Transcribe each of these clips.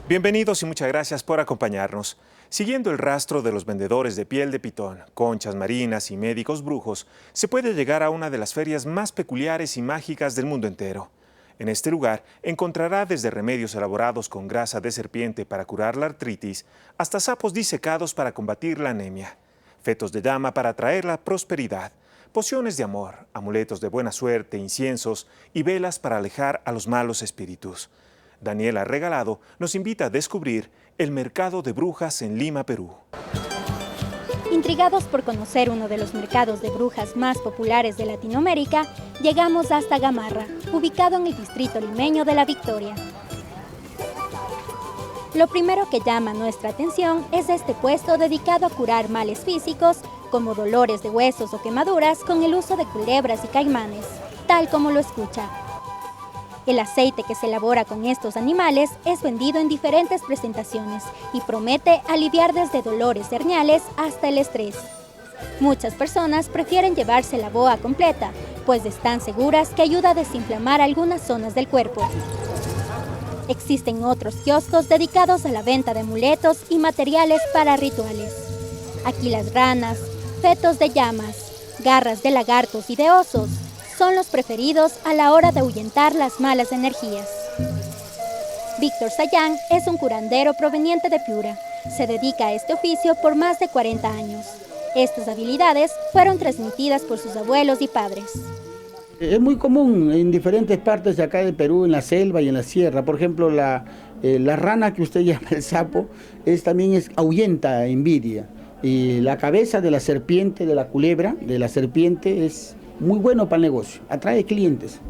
Bienvenidos y muchas gracias por acompañarnos. Siguiendo el rastro de los vendedores de piel de pitón, conchas marinas y médicos brujos, se puede llegar a una de las ferias más peculiares y mágicas del mundo entero. En este lugar encontrará desde remedios elaborados con grasa de serpiente para curar la artritis, hasta sapos disecados para combatir la anemia, fetos de llama para traer la prosperidad, pociones de amor, amuletos de buena suerte, inciensos y velas para alejar a los malos espíritus. Daniela Regalado nos invita a descubrir el mercado de brujas en Lima, Perú. Intrigados por conocer uno de los mercados de brujas más populares de Latinoamérica, llegamos hasta Gamarra, ubicado en el distrito limeño de La Victoria. Lo primero que llama nuestra atención es este puesto dedicado a curar males físicos, como dolores de huesos o quemaduras, con el uso de culebras y caimanes, tal como lo escucha. El aceite que se elabora con estos animales es vendido en diferentes presentaciones y promete aliviar desde dolores herniales hasta el estrés. Muchas personas prefieren llevarse la boa completa, pues están seguras que ayuda a desinflamar algunas zonas del cuerpo. Existen otros kioscos dedicados a la venta de amuletos y materiales para rituales. Aquí las ranas, fetos de llamas, garras de lagartos y de osos son los preferidos a la hora de ahuyentar las malas energías. Víctor Sayán es un curandero proveniente de Piura. Se dedica a este oficio por más de 40 años. Estas habilidades fueron transmitidas por sus abuelos y padres. Es muy común en diferentes partes de acá de Perú, en la selva y en la sierra. Por ejemplo, la rana que usted llama el sapo, también ahuyenta envidia. Y la cabeza de la serpiente, de la culebra, de la serpiente, es muy bueno para el negocio, atrae clientes,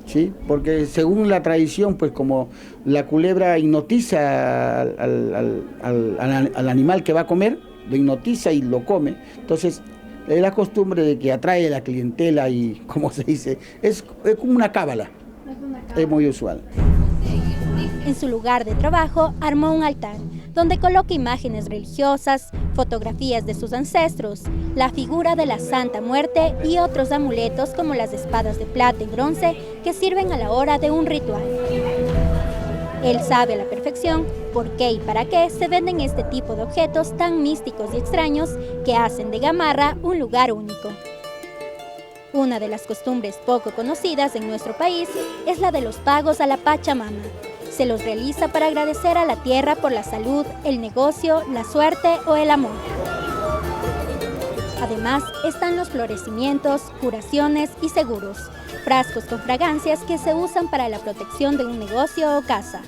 ¿sí? Porque según la tradición, pues como la culebra hipnotiza al animal que va a comer, lo hipnotiza y lo come, entonces es la costumbre de que atrae a la clientela y, como se dice, es como una cábala, es muy usual. En su lugar de trabajo armó un altar, donde coloca imágenes religiosas, fotografías de sus ancestros, la figura de la Santa Muerte y otros amuletos como las espadas de plata y bronce que sirven a la hora de un ritual. Él sabe a la perfección por qué y para qué se venden este tipo de objetos tan místicos y extraños que hacen de Gamarra un lugar único. Una de las costumbres poco conocidas en nuestro país es la de los pagos a la Pachamama. Se los realiza para agradecer a la tierra por la salud, el negocio, la suerte o el amor. Además, están los florecimientos, curaciones y seguros, frascos con fragancias que se usan para la protección de un negocio o casa.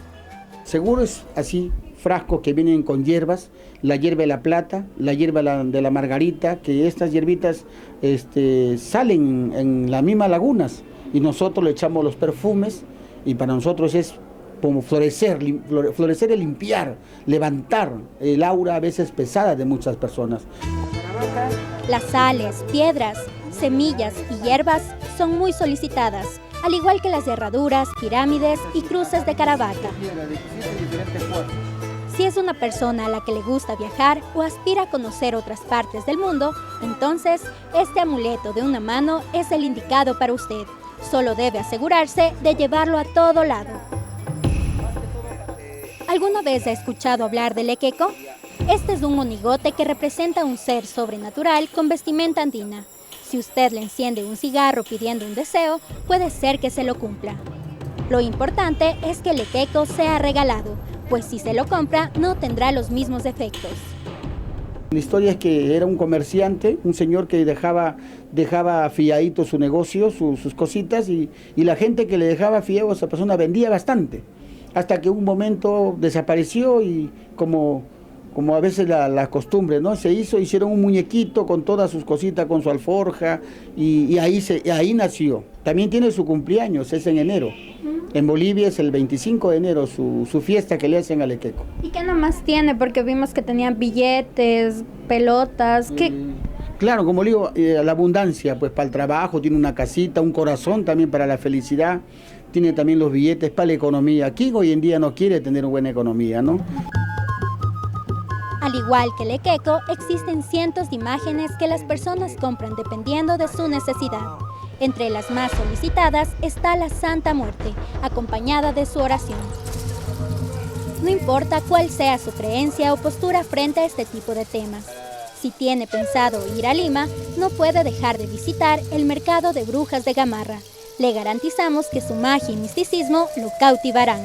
Seguros así, frascos que vienen con hierbas, la hierba de la plata, la hierba de la margarita, que estas hierbitas salen en las mismas lagunas y nosotros le echamos los perfumes y para nosotros es como florecer y limpiar, levantar el aura a veces pesada de muchas personas. Las sales, piedras, semillas y hierbas son muy solicitadas, al igual que las herraduras, pirámides y cruces de Caravaca. Si es una persona a la que le gusta viajar o aspira a conocer otras partes del mundo, entonces este amuleto de una mano es el indicado para usted. Solo debe asegurarse de llevarlo a todo lado. ¿Alguna vez ha escuchado hablar del equeco? Este es un monigote que representa un ser sobrenatural con vestimenta andina. Si usted le enciende un cigarro pidiendo un deseo, puede ser que se lo cumpla. Lo importante es que el equeco sea regalado, pues si se lo compra no tendrá los mismos efectos. La historia es que era un comerciante, un señor que dejaba fiadito su negocio, sus cositas, y la gente que le dejaba fiado a esa persona vendía bastante. Hasta que un momento desapareció y como a veces la costumbre, ¿no? Hicieron un muñequito con todas sus cositas, con su alforja, y ahí nació. También tiene su cumpleaños, es en enero. En Bolivia es el 25 de enero su fiesta que le hacen al equeco. ¿Y qué nomás tiene? Porque vimos que tenían billetes, pelotas, ¿qué? Claro, como le digo, la abundancia, pues para el trabajo, tiene una casita, un corazón también para la felicidad, tiene también los billetes para la economía. ¿Quién hoy en día no quiere tener una buena economía, no? Al igual que el equeco, existen cientos de imágenes que las personas compran dependiendo de su necesidad. Entre las más solicitadas está la Santa Muerte, acompañada de su oración. no importa cuál sea su creencia o postura frente a este tipo de temas. Si tiene pensado ir a Lima, no puede dejar de visitar el mercado de brujas de Gamarra. Le garantizamos que su magia y misticismo lo cautivarán.